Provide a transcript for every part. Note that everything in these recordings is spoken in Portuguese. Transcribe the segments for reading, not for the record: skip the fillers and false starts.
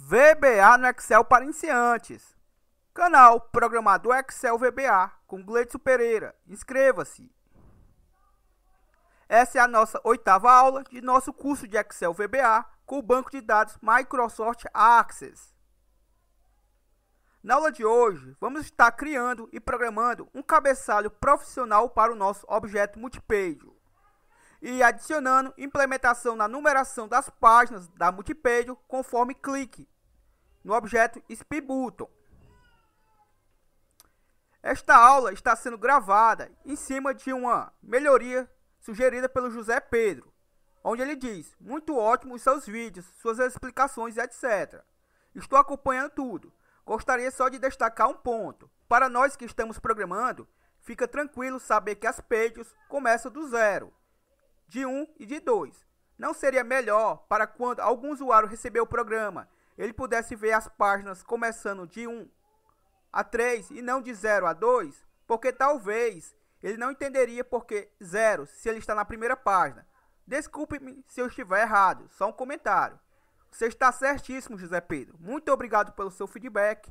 VBA no Excel para iniciantes. Canal Programador Excel VBA com Gleidson Pereira. Inscreva-se. Essa é a nossa 8ª aula de nosso curso de Excel VBA com o banco de dados Microsoft Access. Na aula de hoje, vamos estar criando e programando um cabeçalho profissional para o nosso objeto Multipage e adicionando implementação na numeração das páginas da Multipage conforme clique no objeto SpeedButton. Esta aula está sendo gravada em cima de uma melhoria sugerida pelo José Pedro, onde ele diz: muito ótimo os seus vídeos, suas explicações, etc. Estou acompanhando tudo. Gostaria só de destacar um ponto. Para nós que estamos programando, fica tranquilo saber que as pages começam do 0, de 1 e de 2. Não seria melhor para quando algum usuário receber o programa, ele pudesse ver as páginas começando de 1 a 3 e não de 0 a 2? Porque talvez ele não entenderia porque 0 se ele está na primeira página. Desculpe-me se eu estiver errado, só um comentário. Você está certíssimo, José Pedro. Muito obrigado pelo seu feedback.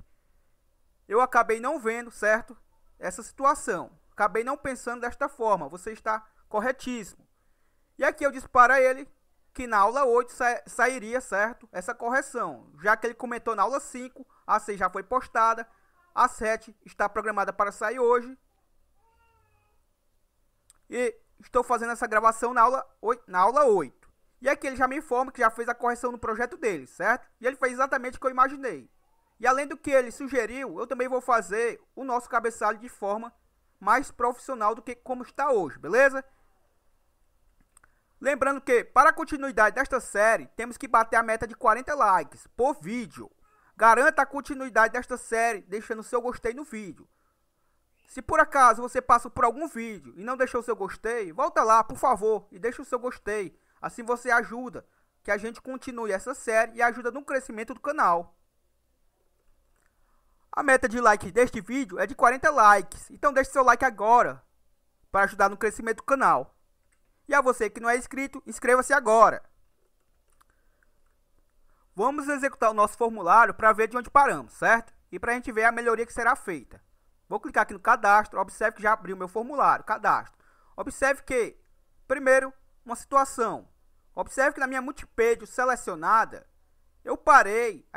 Eu acabei não vendo, certo, essa situação. Acabei não pensando desta forma. Você está corretíssimo. E aqui eu disse para ele que na aula 8 sairia, certo, essa correção. Já que ele comentou na aula 5, a 6 já foi postada. A 7 está programada para sair hoje. E estou fazendo essa gravação na aula 8. E aqui ele já me informa que já fez a correção no projeto dele, certo? E ele fez exatamente o que eu imaginei. E além do que ele sugeriu, eu também vou fazer o nosso cabeçalho de forma mais profissional do que como está hoje, beleza? Lembrando que, para a continuidade desta série, temos que bater a meta de 40 likes por vídeo. Garanta a continuidade desta série deixando seu gostei no vídeo. Se por acaso você passa por algum vídeo e não deixou seu gostei, volta lá, por favor, e deixa o seu gostei. Assim você ajuda que a gente continue essa série e ajuda no crescimento do canal. A meta de like deste vídeo é de 40 likes, então deixe seu like agora para ajudar no crescimento do canal. E a você que não é inscrito, inscreva-se agora. Vamos executar o nosso formulário para ver de onde paramos, certo? E para a gente ver a melhoria que será feita. Vou clicar aqui no cadastro, observe que já abriu meu formulário, cadastro. Observe que, primeiro, uma situação. Observe que na minha Multipage selecionada, eu parei,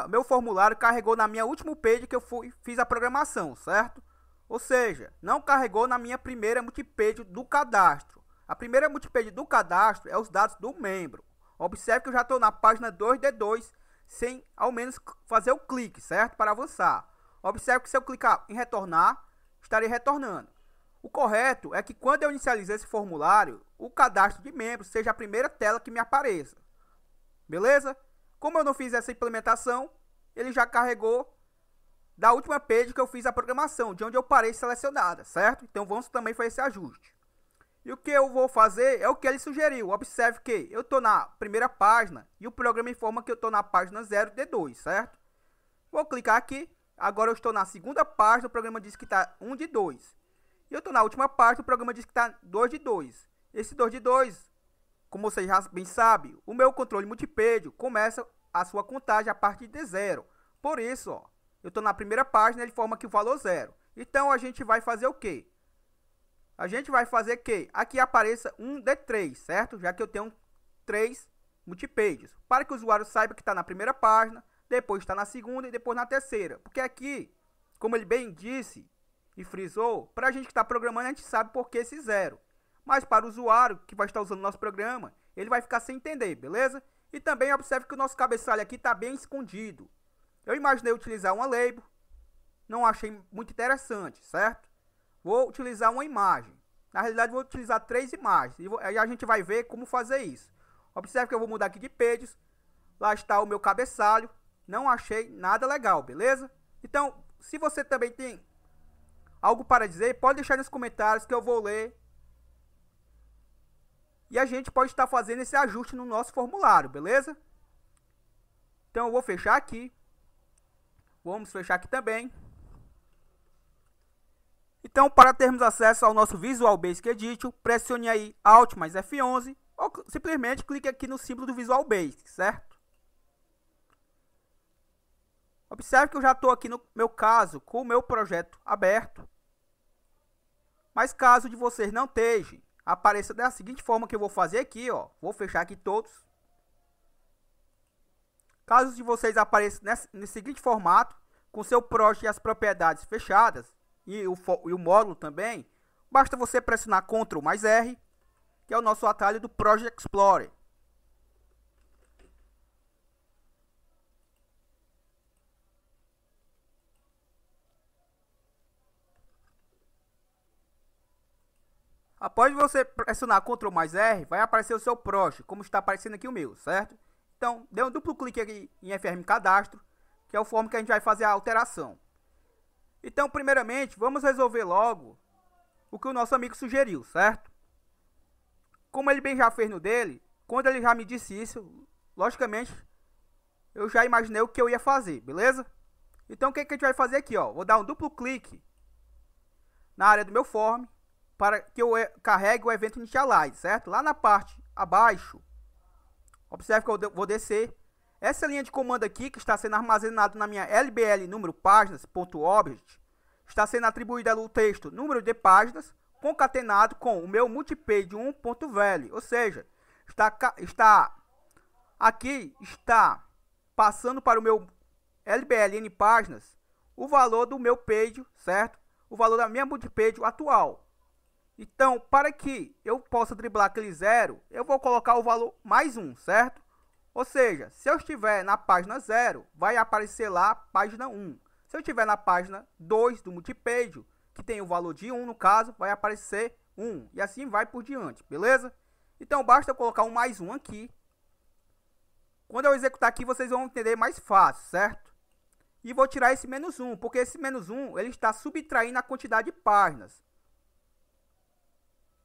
meu formulário carregou na minha última page que eu fiz a programação, certo? Ou seja, não carregou na minha primeira Multipage do cadastro. A primeira Multipage do cadastro é os dados do membro. Observe que eu já estou na página 2D2, sem ao menos fazer o clique, certo? Para avançar. Observe que se eu clicar em retornar, estarei retornando. O correto é que quando eu inicializar esse formulário, o cadastro de membros seja a primeira tela que me apareça. Beleza? Como eu não fiz essa implementação, ele já carregou da última page que eu fiz a programação, de onde eu parei selecionada, certo? Então vamos também fazer esse ajuste. E o que eu vou fazer é o que ele sugeriu. Observe que eu estou na primeira página e o programa informa que eu estou na página 0D2, certo? Vou clicar aqui. Agora eu estou na segunda página, o programa diz que está 1 de 2. E eu estou na última página, o programa diz que está 2 de 2. Esse 2 de 2, como você já bem sabe, o meu controle Multipage começa a sua contagem a partir de 0. Por isso, ó, eu estou na primeira página, ele informa que o valor é 0. Então a gente vai fazer o quê? A gente vai fazer que aqui apareça um D3, certo? Já que eu tenho 3 Multipages. Para que o usuário saiba que está na primeira página, depois está na segunda e depois na terceira. Porque aqui, como ele bem disse e frisou, para a gente que está programando, a gente sabe por que esse 0. Mas para o usuário que vai estar usando o nosso programa, ele vai ficar sem entender, beleza? E também observe que o nosso cabeçalho aqui está bem escondido. Eu imaginei utilizar uma label, não achei muito interessante, certo? Vou utilizar uma imagem. Na realidade, vou utilizar 3 imagens. E aí a gente vai ver como fazer isso. Observe que eu vou mudar aqui de pages. Lá está o meu cabeçalho. Não achei nada legal, beleza? Então, se você também tem algo para dizer, pode deixar nos comentários que eu vou ler. E a gente pode estar fazendo esse ajuste no nosso formulário, beleza? Então eu vou fechar aqui. Vamos fechar aqui também. Então, para termos acesso ao nosso Visual Basic Edition, pressione aí Alt mais F11 ou simplesmente clique aqui no símbolo do Visual Basic, certo? Observe que eu já estou aqui no meu caso com o meu projeto aberto. Mas caso de vocês não estejam, apareça da seguinte forma que eu vou fazer aqui, ó. Vou fechar aqui todos. Caso de vocês apareçam nesse seguinte formato, com seu projeto e as propriedades fechadas, e o módulo também, basta você pressionar Ctrl mais R, que é o nosso atalho do Project Explorer. Após você pressionar Ctrl mais R, vai aparecer o seu project, como está aparecendo aqui o meu, certo? Então, dê um duplo clique aqui em FRM Cadastro, que é o forma que a gente vai fazer a alteração. Então, primeiramente, vamos resolver logo o que o nosso amigo sugeriu, certo? Como ele bem já fez no dele, quando ele já me disse isso, logicamente, eu já imaginei o que eu ia fazer, beleza? Então, o que a gente vai fazer aqui, ó? Vou dar um duplo clique na área do meu form, para que eu carregue o evento initialize, certo? Lá na parte abaixo, observe que eu vou descer. Essa linha de comando aqui, que está sendo armazenado na minha LBL número páginas.object, está sendo atribuída ao texto número de páginas, concatenado com o meu multipage1.value, ou seja, aqui está passando para o meu LBLN páginas o valor do meu page, certo? O valor da minha multipage atual. Então, para que eu possa driblar aquele zero, eu vou colocar o valor mais 1, certo? Ou seja, se eu estiver na página 0, vai aparecer lá a página 1. Se eu estiver na página 2 do multipage, que tem o valor de 1 no caso, vai aparecer 1. E assim vai por diante, beleza? Então, basta eu colocar um mais 1 aqui. Quando eu executar aqui, vocês vão entender mais fácil, certo? E vou tirar esse menos 1, porque esse menos 1, ele está subtraindo a quantidade de páginas.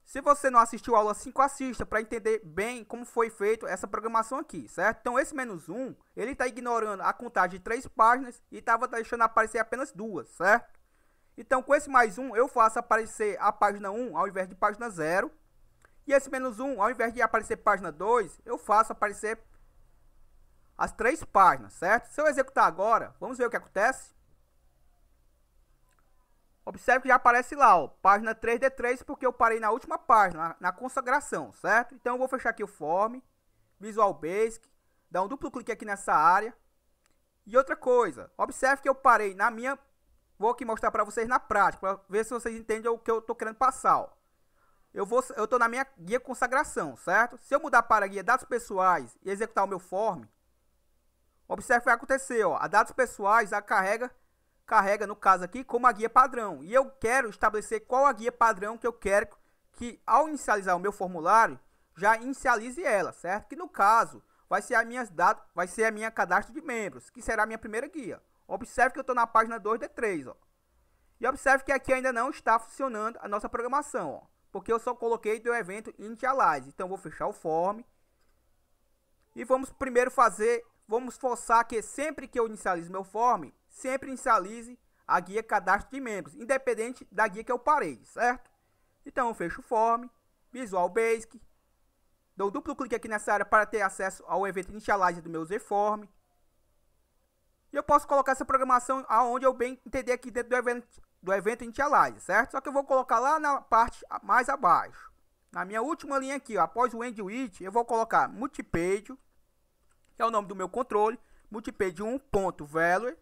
Se você não assistiu a aula 5, assista para entender bem como foi feita essa programação aqui, certo? Então, esse menos 1, ele está ignorando a contagem de 3 páginas e estava deixando aparecer apenas 2, certo? Então, com esse mais 1, eu faço aparecer a página 1 ao invés de página 0. E esse menos 1, ao invés de aparecer página 2, eu faço aparecer as 3 páginas, certo? Se eu executar agora, vamos ver o que acontece. Observe que já aparece lá, ó, página 3D3, porque eu parei na última página, na consagração, certo? Então, eu vou fechar aqui o Form, Visual Basic, dar um duplo clique aqui nessa área. E outra coisa, observe que eu parei na minha... Vou aqui mostrar para vocês na prática, para ver se vocês entendem o que eu estou querendo passar, ó. Eu estou na minha guia consagração, certo? Se eu mudar para a guia dados pessoais e executar o meu Form, observe o que vai acontecer, ó. A dados pessoais, a carrega no caso aqui como a guia padrão, e eu quero estabelecer qual a guia padrão que eu quero que ao inicializar o meu formulário já inicialize ela, certo? Que no caso vai ser a minha cadastro de membros, que será a minha primeira guia. Observe que eu estou na página 2D3, ó. E observe que aqui ainda não está funcionando a nossa programação, ó, porque eu só coloquei do evento initialize. Então, vou fechar o form e vamos primeiro vamos forçar que sempre que eu inicialize meu form, sempre inicialize a guia cadastro de membros, independente da guia que eu parei, certo? Então, eu fecho o form, Visual Basic, dou duplo clique aqui nessa área para ter acesso ao evento initialize do meu ZForm. E eu posso colocar essa programação aonde eu bem entender aqui dentro do evento initialize, certo? Só que eu vou colocar lá na parte mais abaixo. Na minha última linha aqui, ó, após o end with, eu vou colocar multipage, que é o nome do meu controle, multipage1.value.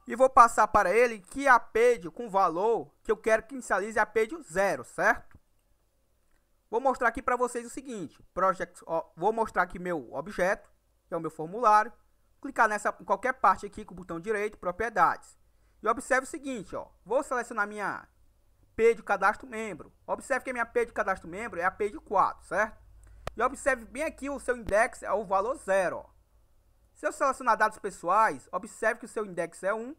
E vou passar para ele que a page com valor que eu quero que inicialize a page 0, certo? Vou mostrar aqui para vocês o seguinte, vou mostrar aqui meu objeto, que é o meu formulário. Clicar em qualquer parte aqui com o botão direito, propriedades. E observe o seguinte, ó, vou selecionar minha page cadastro membro. Observe que a minha page cadastro membro é a page 4, certo? E observe bem aqui o seu index é o valor 0, ó. Se eu selecionar dados pessoais, observe que o seu index é 1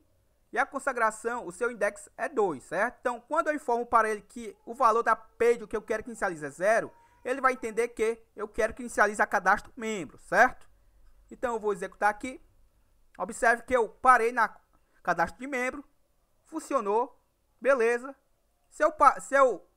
e a consagração, o seu index é 2, certo? Então, quando eu informo para ele que o valor da page que eu quero que inicialize é 0, ele vai entender que eu quero que inicialize a cadastro membro, certo? Então, eu vou executar aqui. Observe que eu parei na cadastro de membro, funcionou, beleza. Se eu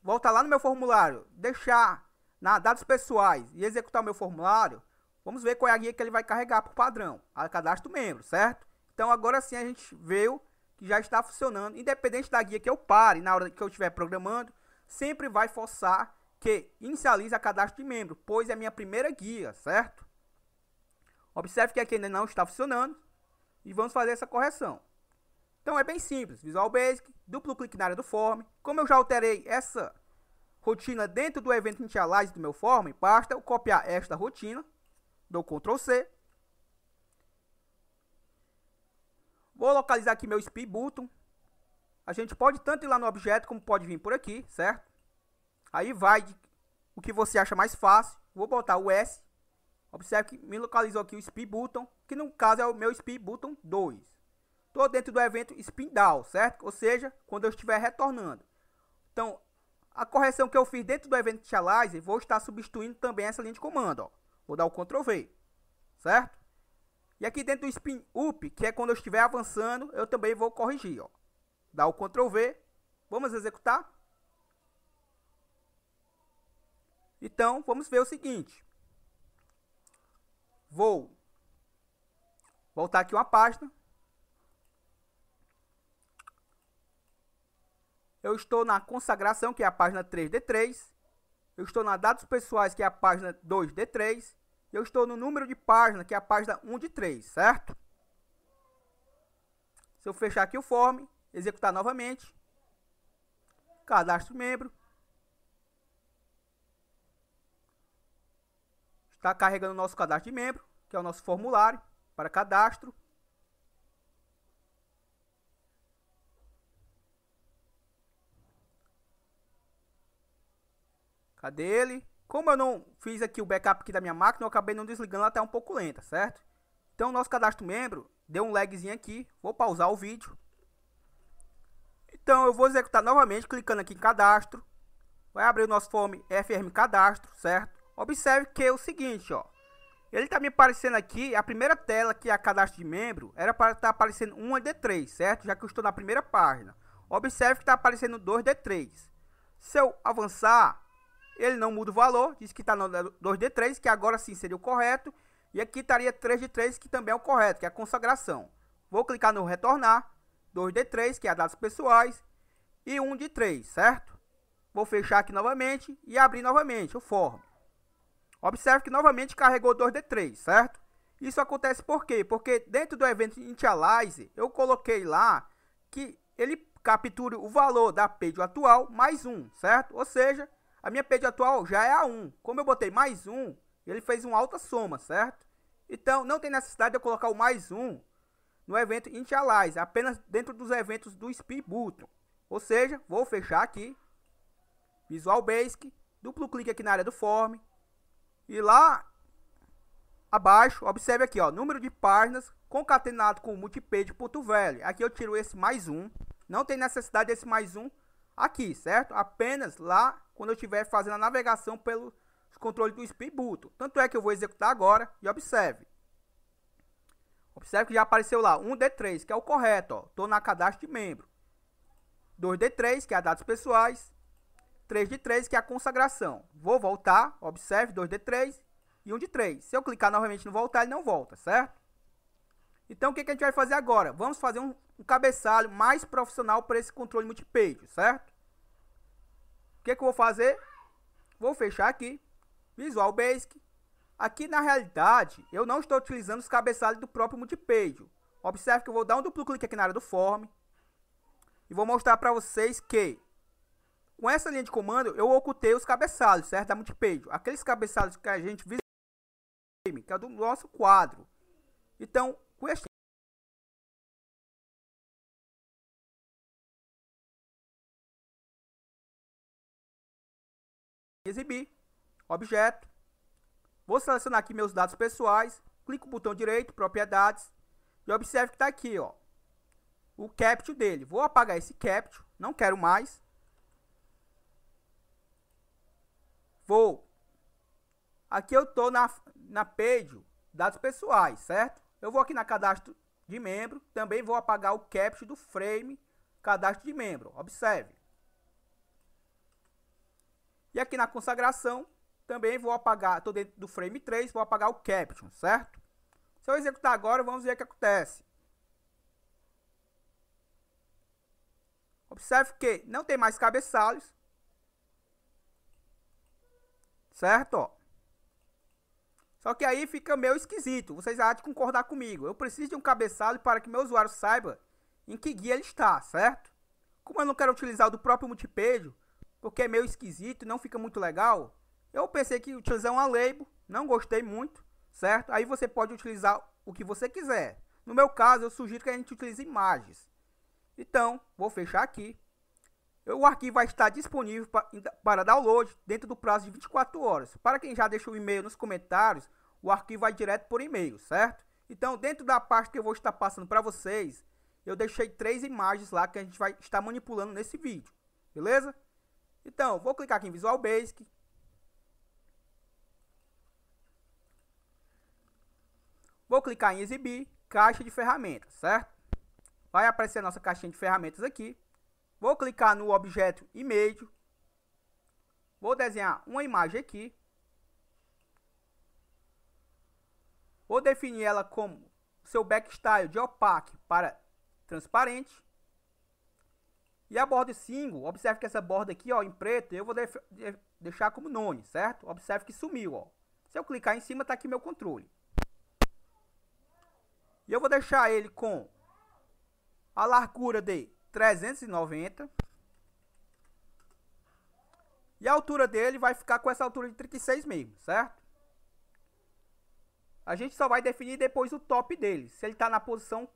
voltar lá no meu formulário, deixar na dados pessoais e executar o meu formulário, Vamos ver qual é a guia que ele vai carregar por padrão. A cadastro membro, certo? Então agora sim a gente viu que já está funcionando. Independente da guia que eu pare, na hora que eu estiver programando, sempre vai forçar que inicialize a cadastro de membro, pois é a minha primeira guia, certo? Observe que aqui ainda não está funcionando e vamos fazer essa correção. Então é bem simples, Visual Basic, duplo clique na área do form. Como eu já alterei essa rotina dentro do evento Initialize do meu form, basta eu copiar esta rotina, dou Ctrl C. Vou localizar aqui meu Speed Button. A gente pode tanto ir lá no objeto como pode vir por aqui, certo? Aí vai o que você acha mais fácil. Vou botar o S. Observe que me localizou aqui o Speed Button, que no caso é o meu Speed Button 2. Estou dentro do evento Spin Down, certo? Ou seja, quando eu estiver retornando. Então, a correção que eu fiz dentro do evento Initialize, vou estar substituindo também essa linha de comando. Ó. Vou dar o Ctrl V, certo? E aqui dentro do Spin Up, que é quando eu estiver avançando, eu também vou corrigir. Ó. Dá o Ctrl V. Vamos executar? Então, vamos ver o seguinte. Vou voltar aqui uma página. Eu estou na consagração, que é a página 3D3. Eu estou na dados pessoais, que é a página 2D3. E eu estou no número de página, que é a página 1 de 3, certo? Se eu fechar aqui o form, executar novamente. Cadastro membro. Está carregando o nosso cadastro de membro, que é o nosso formulário para cadastro. Cadê ele? Como eu não fiz aqui o backup aqui da minha máquina, eu acabei não desligando, ela está um pouco lenta, certo? Então, o nosso cadastro membro deu um lagzinho aqui. Vou pausar o vídeo. Então, eu vou executar novamente, clicando aqui em cadastro. Vai abrir o nosso form FRM cadastro, certo? Observe que é o seguinte, ó. Ele está me aparecendo aqui, a primeira tela, que é a cadastro de membro, era para estar aparecendo 1D3, certo? Já que eu estou na primeira página. Observe que está aparecendo 2D3. Se eu avançar, ele não muda o valor, diz que está no 2D3, que agora sim seria o correto. E aqui estaria 3D3, que também é o correto, que é a consagração. Vou clicar no retornar, 2D3, que é a dados pessoais, e 1D3, certo? Vou fechar aqui novamente e abrir novamente o form. Observe que novamente carregou 2D3, certo? Isso acontece por quê? Porque dentro do evento Initialize, eu coloquei lá que ele capture o valor da page atual mais 1, certo? Ou seja, a minha page atual já é a 1. Como eu botei mais 1, ele fez uma alta soma, certo? Então, não tem necessidade de eu colocar o mais 1 no evento Initialize, apenas dentro dos eventos do Speed Button. Ou seja, vou fechar aqui, Visual Basic, duplo clique aqui na área do form. E lá abaixo, observe aqui, ó, número de páginas concatenado com o multipage.value. Aqui eu tiro esse mais 1. Não tem necessidade desse mais 1 aqui, certo? Apenas lá quando eu estiver fazendo a navegação pelos controles do Speed Button. Tanto é que eu vou executar agora e observe. Observe que já apareceu lá 1D3, que é o correto, ó. Estou na cadastro de membro. 2D3, que é a dados pessoais. 3D3, que é a consagração. Vou voltar, observe, 2D3 e 1D3. Se eu clicar novamente no voltar, ele não volta, certo? Então, o que a gente vai fazer agora? Vamos fazer um cabeçalho mais profissional para esse controle multipage, certo? O que eu vou fazer? Vou fechar aqui, Visual Basic. Aqui, na realidade, eu não estou utilizando os cabeçalhos do próprio multipage. Observe que eu vou dar um duplo clique aqui na área do form. E vou mostrar para vocês que com essa linha de comando, eu ocultei os cabeçalhos, certo? Da multipage. Aqueles cabeçalhos que a gente visualiza, que é do nosso quadro. Então, com este exibir, objeto. Vou selecionar aqui meus dados pessoais. Clico no botão direito, propriedades. E observe que está aqui, ó, o captcha dele. Vou apagar esse captcha, não quero mais. Aqui eu estou na page dados pessoais, certo? Eu vou aqui na cadastro de membro, também vou apagar o captcha do frame cadastro de membro, observe. E aqui na consagração, também vou apagar, estou dentro do frame 3, vou apagar o caption, certo? Se eu executar agora, vamos ver o que acontece. Observe que não tem mais cabeçalhos, certo? Ó. Só que aí fica meio esquisito, vocês há de concordar comigo. Eu preciso de um cabeçalho para que meu usuário saiba em que guia ele está, certo? Como eu não quero utilizar o do próprio multipage, porque é meio esquisito e não fica muito legal, eu pensei que utilizar uma label, não gostei muito, certo? Aí você pode utilizar o que você quiser. No meu caso, eu sugiro que a gente utilize imagens. Então, vou fechar aqui. O arquivo vai estar disponível para download dentro do prazo de 24 horas. Para quem já deixou o e-mail nos comentários, o arquivo vai direto por e-mail, certo? Então, dentro da parte que eu vou estar passando para vocês, eu deixei 3 imagens lá que a gente vai estar manipulando nesse vídeo, beleza? Então, vou clicar aqui em Visual Basic. Vou clicar em exibir, caixa de ferramentas, certo? Vai aparecer a nossa caixinha de ferramentas aqui. Vou clicar no objeto Image. Vou desenhar uma imagem aqui. Vou definir ela como seu backstyle de opaque para transparente. E a borda single, observe que essa borda aqui, ó, em preto, eu vou deixar como none, certo? Observe que sumiu, ó. Se eu clicar em cima, tá aqui meu controle. E eu vou deixar ele com a largura de 390. E a altura dele vai ficar com essa altura de 36 mesmo, certo? A gente só vai definir depois o top dele, se ele está na posição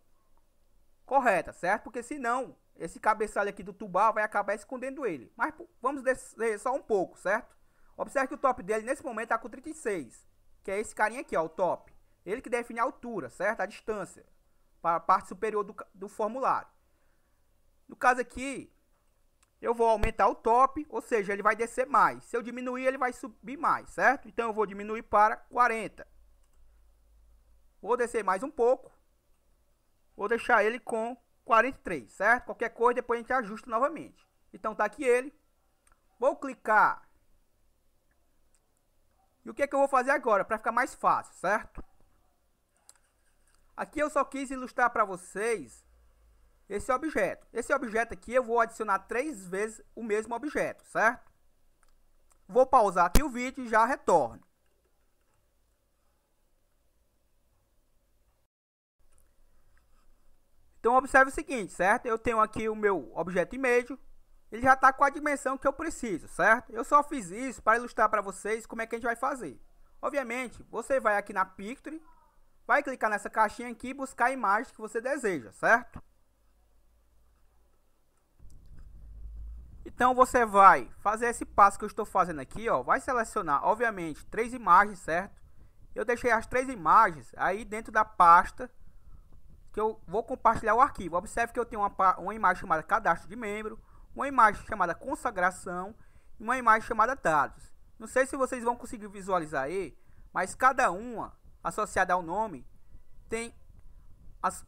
correta, certo? Porque senão, esse cabeçalho aqui do tubar vai acabar escondendo ele. Mas vamos descer só um pouco, certo? Observe que o top dele nesse momento está com 36, que é esse carinha aqui, ó, o top. Ele que define a altura, certo? A distância para a parte superior do formulário. No caso aqui, eu vou aumentar o top, ou seja, ele vai descer mais. Se eu diminuir, ele vai subir mais, certo? Então eu vou diminuir para 40. Vou descer mais um pouco. Vou deixar ele com 43, certo? Qualquer coisa, depois a gente ajusta novamente. Então tá aqui ele. Vou clicar. E o que é que eu vou fazer agora, para ficar mais fácil, certo? Aqui eu só quis ilustrar para vocês esse objeto. Esse objeto aqui eu vou adicionar 3 vezes o mesmo objeto, certo? Vou pausar aqui o vídeo e já retorno. Então observe o seguinte, certo? Eu tenho aqui o meu objeto image, ele já está com a dimensão que eu preciso, certo? Eu só fiz isso para ilustrar para vocês como é que a gente vai fazer. Obviamente, você vai aqui na Pictory, vai clicar nessa caixinha aqui e buscar a imagem que você deseja, certo? Então você vai fazer esse passo que eu estou fazendo aqui, ó, vai selecionar, obviamente, 3 imagens, certo? Eu deixei as 3 imagens aí dentro da pasta que eu vou compartilhar o arquivo. Observe que eu tenho uma imagem chamada cadastro de membro, uma imagem chamada consagração e uma imagem chamada dados. Não sei se vocês vão conseguir visualizar aí, mas cada uma associada ao nome tem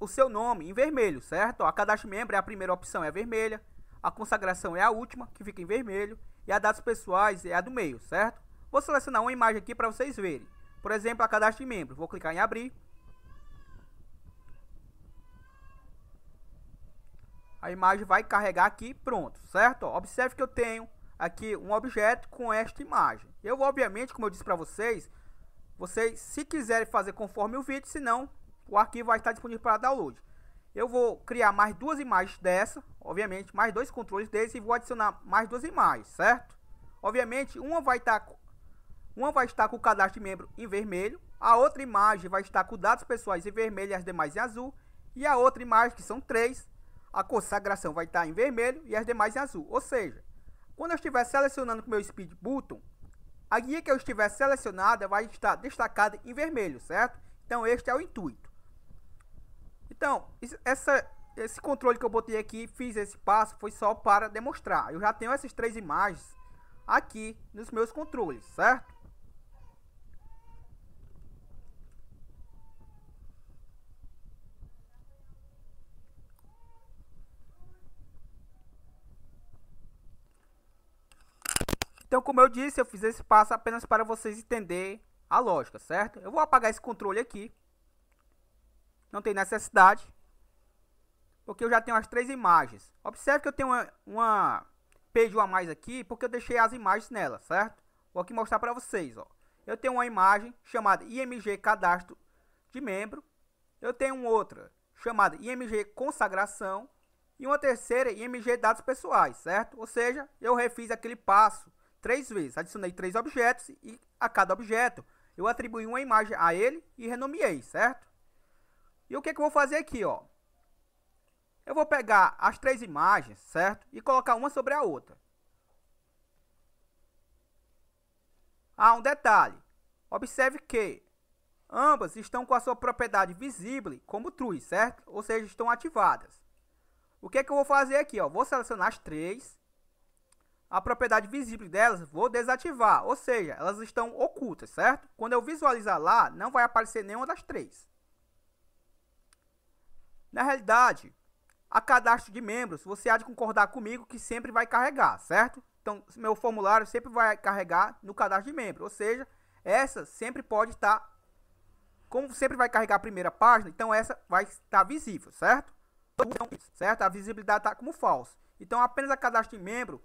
o seu nome em vermelho, certo? A cadastro de membro é a primeira opção, é a vermelha. A consagração é a última, que fica em vermelho. E a dados pessoais é a do meio, certo? Vou selecionar uma imagem aqui para vocês verem. Por exemplo, a cadastro de membro. Vou clicar em abrir. A imagem vai carregar aqui, pronto, certo? Observe que eu tenho aqui um objeto com esta imagem. Eu vou, obviamente, como eu disse para vocês, se quiserem fazer conforme o vídeo, senão o arquivo vai estar disponível para download. Eu vou criar mais 2 imagens dessa, obviamente, mais 2 controles desse e vou adicionar mais 2 imagens, certo? Obviamente, uma vai estar com o cadastro de membro em vermelho, a outra imagem vai estar com dados pessoais em vermelho e as demais em azul, e a outra imagem, que são 3, a consagração vai estar em vermelho e as demais em azul. Ou seja, quando eu estiver selecionando com o meu Speed Button, a guia que eu estiver selecionada vai estar destacada em vermelho, certo? Então este é o intuito. Então, esse controle que eu botei aqui, fiz esse passo, foi só para demonstrar. Eu já tenho essas 3 imagens aqui nos meus controles, certo? Então, como eu disse, eu fiz esse passo apenas para vocês entenderem a lógica, certo? Eu vou apagar esse controle aqui. Não tem necessidade, porque eu já tenho as 3 imagens. Observe que eu tenho uma page a mais aqui, porque eu deixei as imagens nela, certo? Vou aqui mostrar para vocês, ó. Eu tenho uma imagem chamada IMG Cadastro de Membro. Eu tenho outra chamada IMG Consagração. E uma terceira IMG Dados Pessoais, certo? Ou seja, eu refiz aquele passo 3 vezes. Adicionei 3 objetos e a cada objeto eu atribuí uma imagem a ele e renomeei, certo? E o que eu vou fazer aqui, ó? Eu vou pegar as 3 imagens, certo? E colocar uma sobre a outra. Ah, um detalhe. Observe que ambas estão com a sua propriedade visível como true, certo? Ou seja, estão ativadas. O que eu vou fazer aqui, ó? Vou selecionar as 3. A propriedade visível delas vou desativar, ou seja, elas estão ocultas, certo? Quando eu visualizar lá, não vai aparecer nenhuma das 3. Na realidade, a cadastro de membros, você há de concordar comigo que sempre vai carregar, certo? Então, meu formulário sempre vai carregar no cadastro de membro, ou seja, essa sempre pode estar, como sempre vai carregar a primeira página, então essa vai estar visível, certo? Certo? A visibilidade está como falso. Então, apenas a cadastro de membro,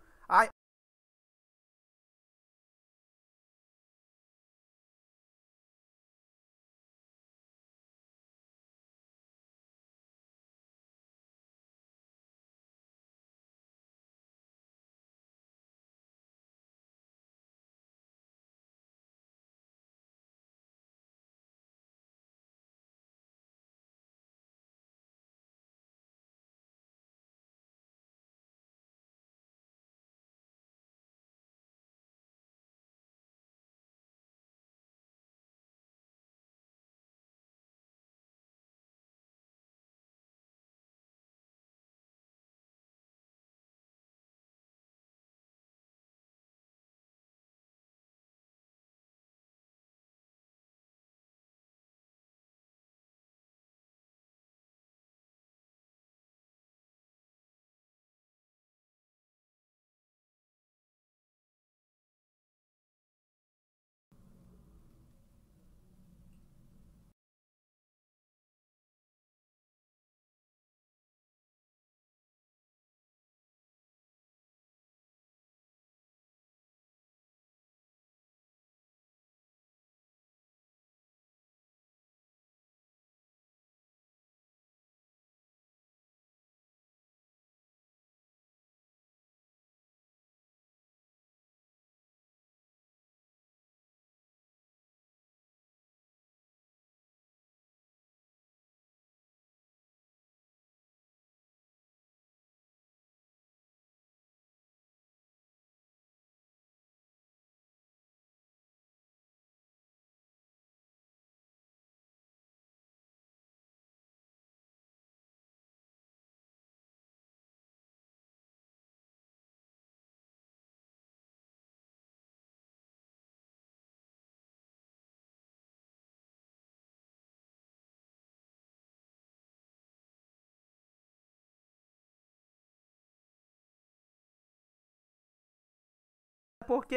porque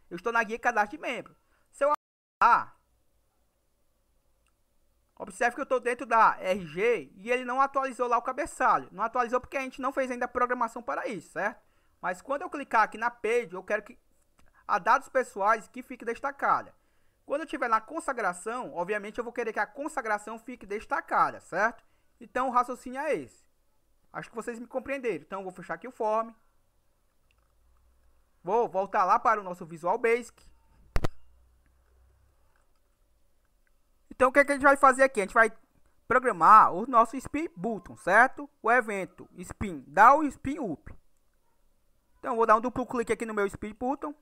eu estou na guia cadastro de membro. Se eu observe que eu estou dentro da RG e ele não atualizou lá o cabeçalho. Não atualizou porque a gente não fez ainda a programação para isso, certo? Mas quando eu clicar aqui na page, eu quero que a dados pessoais que fique destacada. Quando eu estiver na consagração, obviamente eu vou querer que a consagração fique destacada, certo? Então o raciocínio é esse. Acho que vocês me compreenderam. Então eu vou fechar aqui o form. Vou voltar lá para o nosso Visual Basic. Então o que a gente vai fazer aqui? A gente vai programar o nosso spin button, certo? O evento spin down e spin up. Então eu vou dar um duplo clique aqui no meu spin button.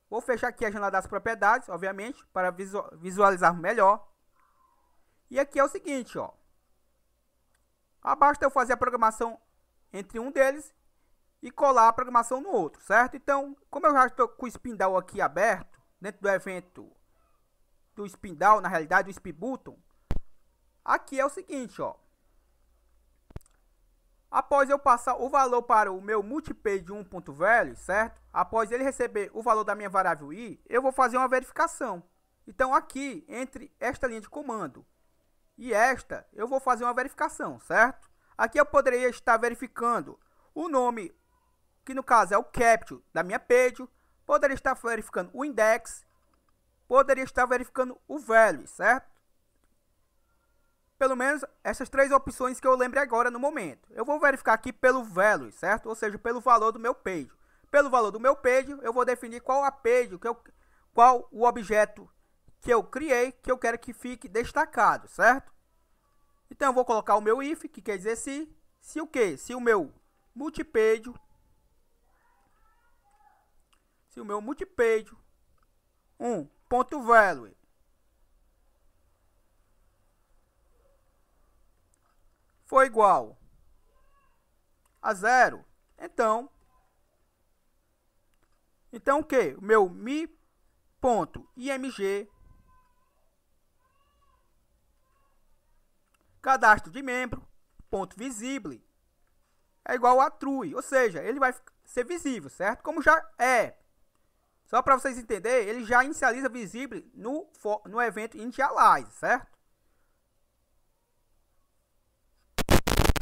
Vou fechar aqui a janela das propriedades, obviamente, para visualizar melhor. E aqui é o seguinte, ó. Basta eu fazer a programação entre um deles e colar a programação no outro, certo? Então, como eu já estou com o spin down aqui aberto, dentro do evento do spin down, na realidade do spin button, aqui é o seguinte, ó. Após eu passar o valor para o meu multipage 1.value, certo? após ele receber o valor da minha variável i, eu vou fazer uma verificação. Então aqui, entre esta linha de comando e esta, eu vou fazer uma verificação, certo? Aqui eu poderia estar verificando o nome, que no caso é o captcha da minha page, poderia estar verificando o index, poderia estar verificando o value, certo? Pelo menos essas três opções que eu lembre agora no momento. Eu vou verificar aqui pelo value, certo? Ou seja, pelo valor do meu page. Pelo valor do meu page, eu vou definir qual a page, qual o objeto que eu criei, que eu quero que fique destacado, certo? Então eu vou colocar o meu if, que quer dizer se o quê? Se o meu multipage, ponto value for igual a 0, então o que? O meu mi.img cadastro de membro ponto visible é igual a true, ou seja, ele vai ser visível, certo? Como já é. Só para vocês entenderem, ele já inicializa visível no evento initialize, certo?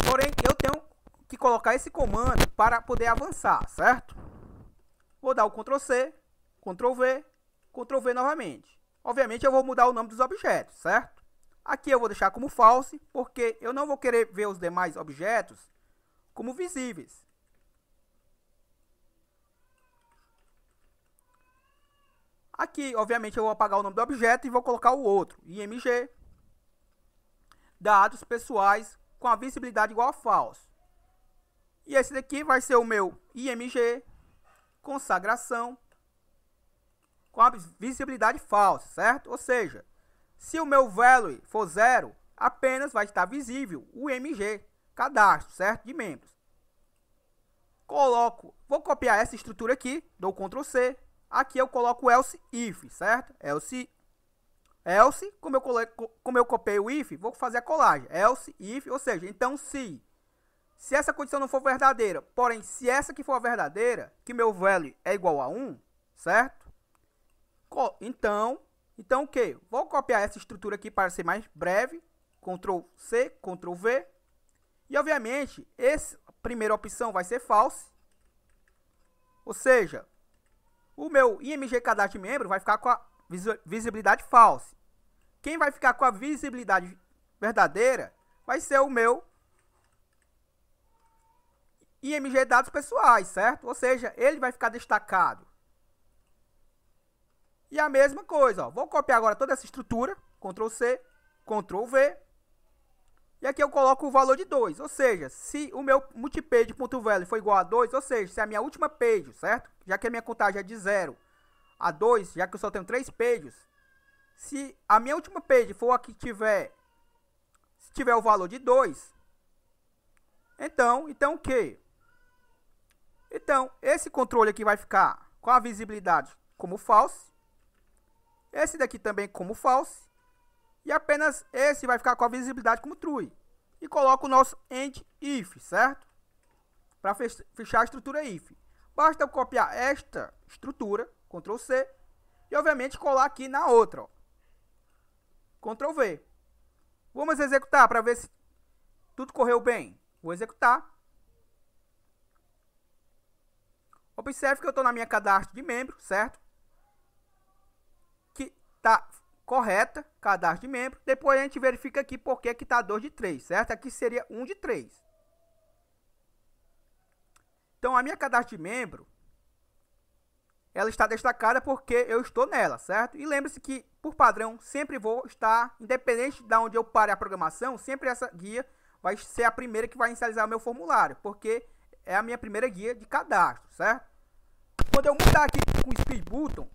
Porém, eu tenho que colocar esse comando para poder avançar, certo? Vou dar o Ctrl C, Ctrl V, Ctrl V novamente. Obviamente, eu vou mudar o nome dos objetos, certo? Aqui eu vou deixar como false, porque eu não vou querer ver os demais objetos como visíveis. Aqui, obviamente, eu vou apagar o nome do objeto e vou colocar o outro, img, dados pessoais com a visibilidade igual a false. E esse daqui vai ser o meu img, consagração, com a visibilidade false, certo? Ou seja, se o meu value for 0, apenas vai estar visível o img, cadastro, certo? De membros. Vou copiar essa estrutura aqui, dou Ctrl C. Aqui eu coloco o else if, certo? Else, como eu copiei o if, vou fazer a colagem. Else if, ou seja, então se essa condição não for verdadeira, porém se essa aqui for a verdadeira, que meu value é igual a 1, certo? Então o que? Vou copiar essa estrutura aqui para ser mais breve. Ctrl C, Ctrl V. E obviamente, essa primeira opção vai ser false. Ou seja, o meu img cadastro de membro vai ficar com a visibilidade false. Quem vai ficar com a visibilidade verdadeira vai ser o meu img dados pessoais, certo? Ou seja, ele vai ficar destacado. E a mesma coisa, ó, vou copiar agora toda essa estrutura, Ctrl C, Ctrl V. E aqui eu coloco o valor de 2, ou seja, se o meu multipage.value for igual a 2, ou seja, se a minha última page, certo? Já que a minha contagem é de 0 a 2, já que eu só tenho 3 pages, se a minha última page for a que tiver o valor de 2, então o que? Então, esse controle aqui vai ficar com a visibilidade como false, esse daqui também como false, e apenas esse vai ficar com a visibilidade como true. E coloco o nosso end if, certo? Para fechar a estrutura if. Basta eu copiar esta estrutura, Ctrl C, e obviamente colar aqui na outra, ó. Ctrl V. Vamos executar para ver se tudo correu bem. Vou executar. Observe que eu estou na minha cadastro de membro, certo? Que está correta, cadastro de membro. Depois a gente verifica aqui porque que está 2 de 3, certo? Aqui seria 1 de 3. Então a minha cadastro de membro, ela está destacada porque eu estou nela, certo? E lembre-se que, por padrão, sempre vou estar, independente de onde eu pare a programação, sempre essa guia vai ser a primeira que vai inicializar o meu formulário, porque é a minha primeira guia de cadastro, certo? Quando eu mudar aqui com o Speed Button,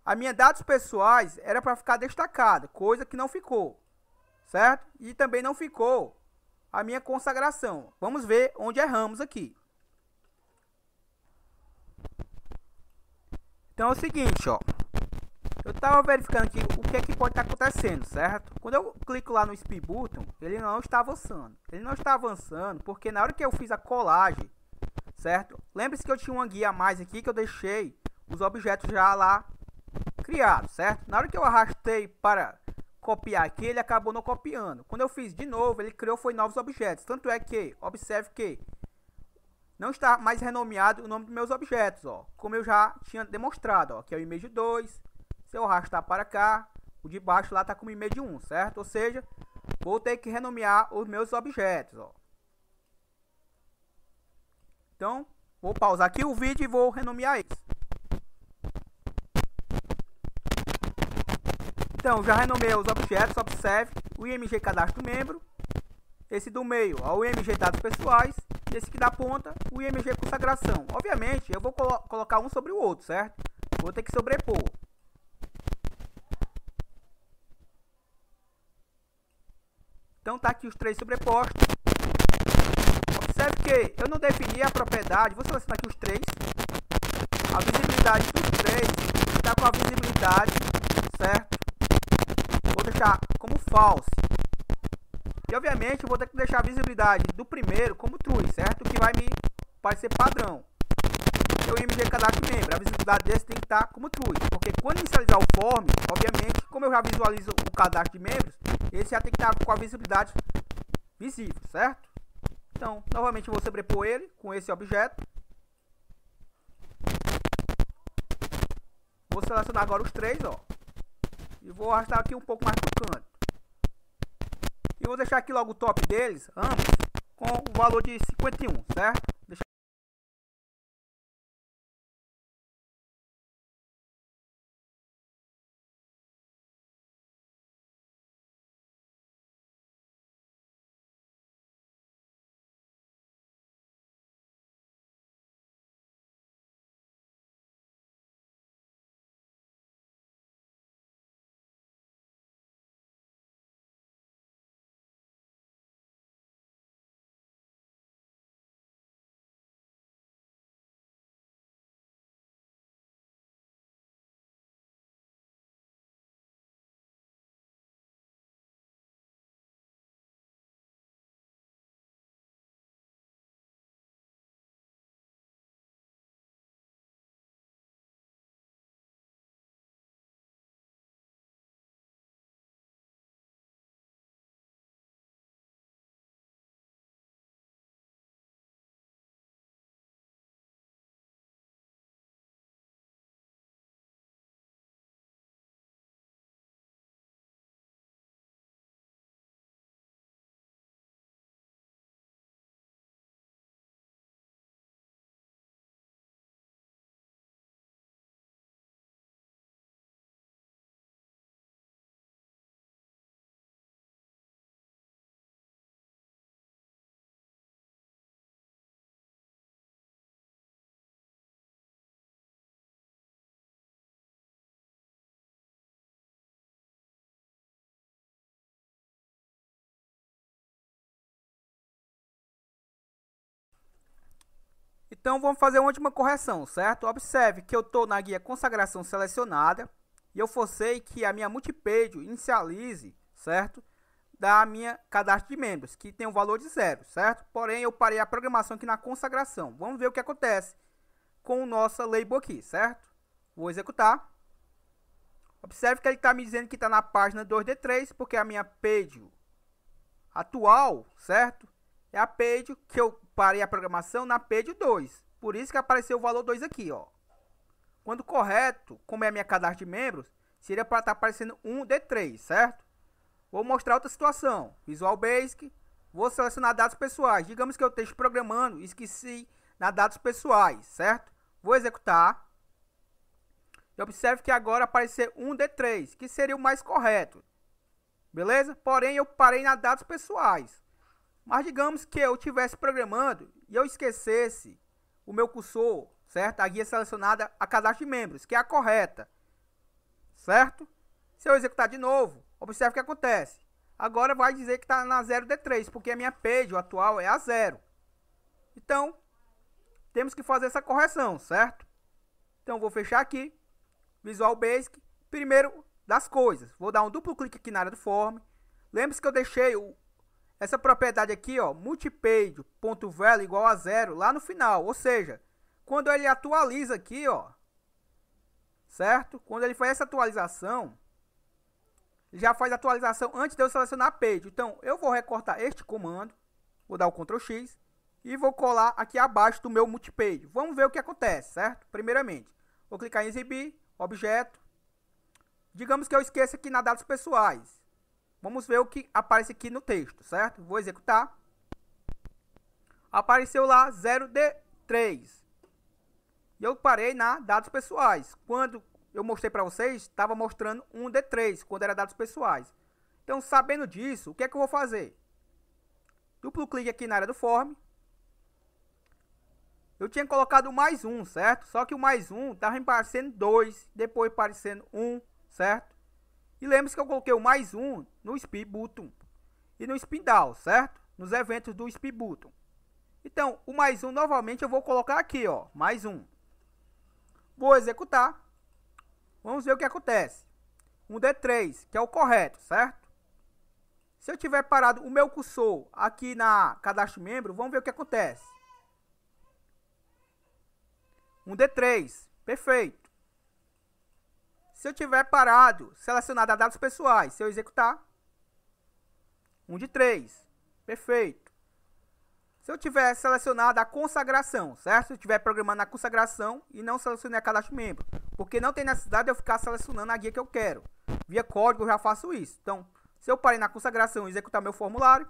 a minha dados pessoais era para ficar destacada, coisa que não ficou, certo? E também não ficou a minha consagração. Vamos ver onde erramos aqui. Então é o seguinte, ó. Eu estava verificando aqui o que é que pode estar acontecendo, certo? Quando eu clico lá no Speed Button, ele não está avançando. Ele não está avançando porque na hora que eu fiz a colagem, certo? Lembre-se que eu tinha uma guia a mais aqui que eu deixei os objetos já lá criados, certo? Na hora que eu arrastei para copiar aqui, ele acabou não copiando. Quando eu fiz de novo, ele criou novos objetos. Tanto é que, observe que não está mais renomeado o nome dos meus objetos, ó, como eu já tinha demonstrado, ó, que é o image 2. Se eu arrastar para cá, o de baixo lá está como image 1, certo? Ou seja, vou ter que renomear os meus objetos, ó. Então, vou pausar aqui o vídeo e vou renomear eles. Então, já renomeei os objetos, observe, o IMG cadastro membro, esse do meio, ó, o IMG dados pessoais, e esse aqui da ponta, o IMG consagração. Obviamente, eu vou colocar um sobre o outro, certo? Vou ter que sobrepor. Então, tá aqui os três sobrepostos. Observe que eu não defini a propriedade, vou selecionar aqui os três. A visibilidade dos três está com a visibilidade, certo? Vou deixar como false. E obviamente eu vou ter que deixar a visibilidade do primeiro como true, certo? Que vai me parecer padrão. O IMG cadastro membro, a visibilidade desse tem que estar como true. Porque quando inicializar o form, obviamente, como eu já visualizo o cadastro de membros, esse já tem que estar com a visibilidade visível, certo? Então, novamente eu vou sobrepor ele com esse objeto. Vou selecionar agora os três, ó. E vou arrastar aqui um pouco mais pro canto. E vou deixar aqui logo o top deles, ambos, com o valor de 51, certo? Então vamos fazer uma última correção, certo? Observe que eu estou na guia consagração selecionada e eu forcei que a minha multipage inicialize, certo? Da minha cadastro de membros, que tem um valor de 0, certo? Porém, eu parei a programação aqui na consagração. Vamos ver o que acontece com o nosso label aqui, certo? Vou executar. Observe que ele está me dizendo que está na página 2D3, porque a minha page atual, certo? É a page que eu parei a programação na page 2. Por isso que apareceu o valor 2 aqui, ó. Quando correto, como é a minha cadastro de membros, seria para estar aparecendo 1D3, certo? Vou mostrar outra situação. Visual Basic, vou selecionar dados pessoais. Digamos que eu esteja programando e esqueci na dados pessoais, certo? Vou executar. E observe que agora apareceu 1D3, que seria o mais correto. Beleza? Porém, eu parei na dados pessoais. Mas digamos que eu estivesse programando e eu esquecesse o meu cursor, certo? A guia selecionada a cadastro de membros, que é a correta, certo? Se eu executar de novo, observe o que acontece. Agora vai dizer que está na 0D3, porque a minha page atual é a 0. Então, temos que fazer essa correção, certo? Então, vou fechar aqui, Visual Basic, primeiro das coisas. Vou dar um duplo clique aqui na área do form. Lembre-se que eu deixei essa propriedade aqui, ó, multipage.value igual a 0 lá no final. Ou seja, quando ele atualiza aqui, ó, certo? Quando ele faz essa atualização, ele já faz a atualização antes de eu selecionar a page. Então, eu vou recortar este comando, vou dar o Ctrl X e vou colar aqui abaixo do meu multipage. Vamos ver o que acontece, certo? Primeiramente, vou clicar em exibir, objeto. Digamos que eu esqueça aqui na dados pessoais. Vamos ver o que aparece aqui no texto, certo? Vou executar. Apareceu lá 0D3. E eu parei na dados pessoais. Quando eu mostrei para vocês, estava mostrando 1D3, quando era dados pessoais. Então, sabendo disso, o que é que eu vou fazer? Duplo clique aqui na área do form. Eu tinha colocado mais 1, certo? Só que o mais 1 estava aparecendo 2, depois aparecendo 1, certo? E lembre-se que eu coloquei o mais 1 no Speed Button e no Spin Down, certo? Nos eventos do Speed Button. Então, o mais 1 novamente eu vou colocar aqui, ó, mais 1. Vou executar. Vamos ver o que acontece. 1D3, que é o correto, certo? Se eu tiver parado o meu cursor aqui na cadastro membro, vamos ver o que acontece. 1D3, perfeito. Se eu tiver parado, selecionado a dados pessoais, se eu executar, 1D3, perfeito. Se eu tiver selecionado a consagração, certo? Se eu estiver programando a consagração e não selecionei a cadastro membro, porque não tem necessidade de eu ficar selecionando a guia que eu quero. Via código eu já faço isso. Então, se eu parei na consagração e executar meu formulário,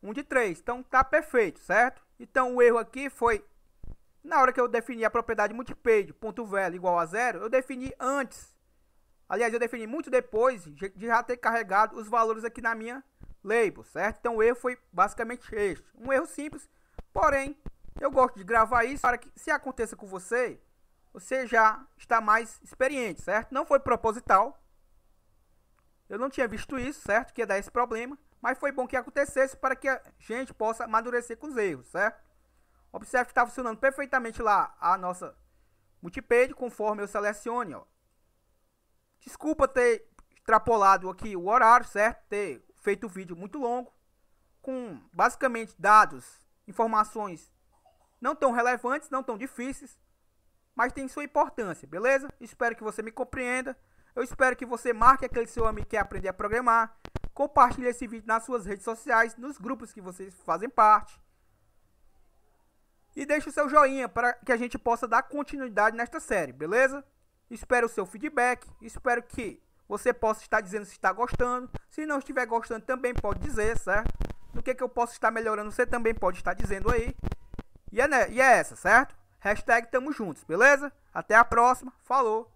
1D3, então tá perfeito, certo? Então o erro aqui foi, na hora que eu defini a propriedade multipage.value igual a 0, eu defini antes. Aliás, eu defini muito depois de já ter carregado os valores aqui na minha label, certo? Então o erro foi basicamente este. Um erro simples, porém, eu gosto de gravar isso para que, se aconteça com você, você já está mais experiente, certo? Não foi proposital. Eu não tinha visto isso, certo? Que ia dar esse problema. Mas foi bom que acontecesse para que a gente possa amadurecer com os erros, certo? Observe que está funcionando perfeitamente lá a nossa multipage, conforme eu selecione, ó. Desculpa ter extrapolado aqui o horário, certo? Ter feito o vídeo muito longo, com basicamente dados, informações não tão relevantes, não tão difíceis, mas tem sua importância, beleza? Espero que você me compreenda. Eu espero que você marque aquele seu amigo que quer aprender a programar. Compartilhe esse vídeo nas suas redes sociais, nos grupos que vocês fazem parte. E deixe o seu joinha para que a gente possa dar continuidade nesta série, beleza? Espero o seu feedback. Espero que você possa estar dizendo se está gostando. Se não estiver gostando, também pode dizer, certo? No que eu posso estar melhorando, você também pode estar dizendo aí. E é essa, certo? Hashtag tamo juntos, beleza? Até a próxima. Falou!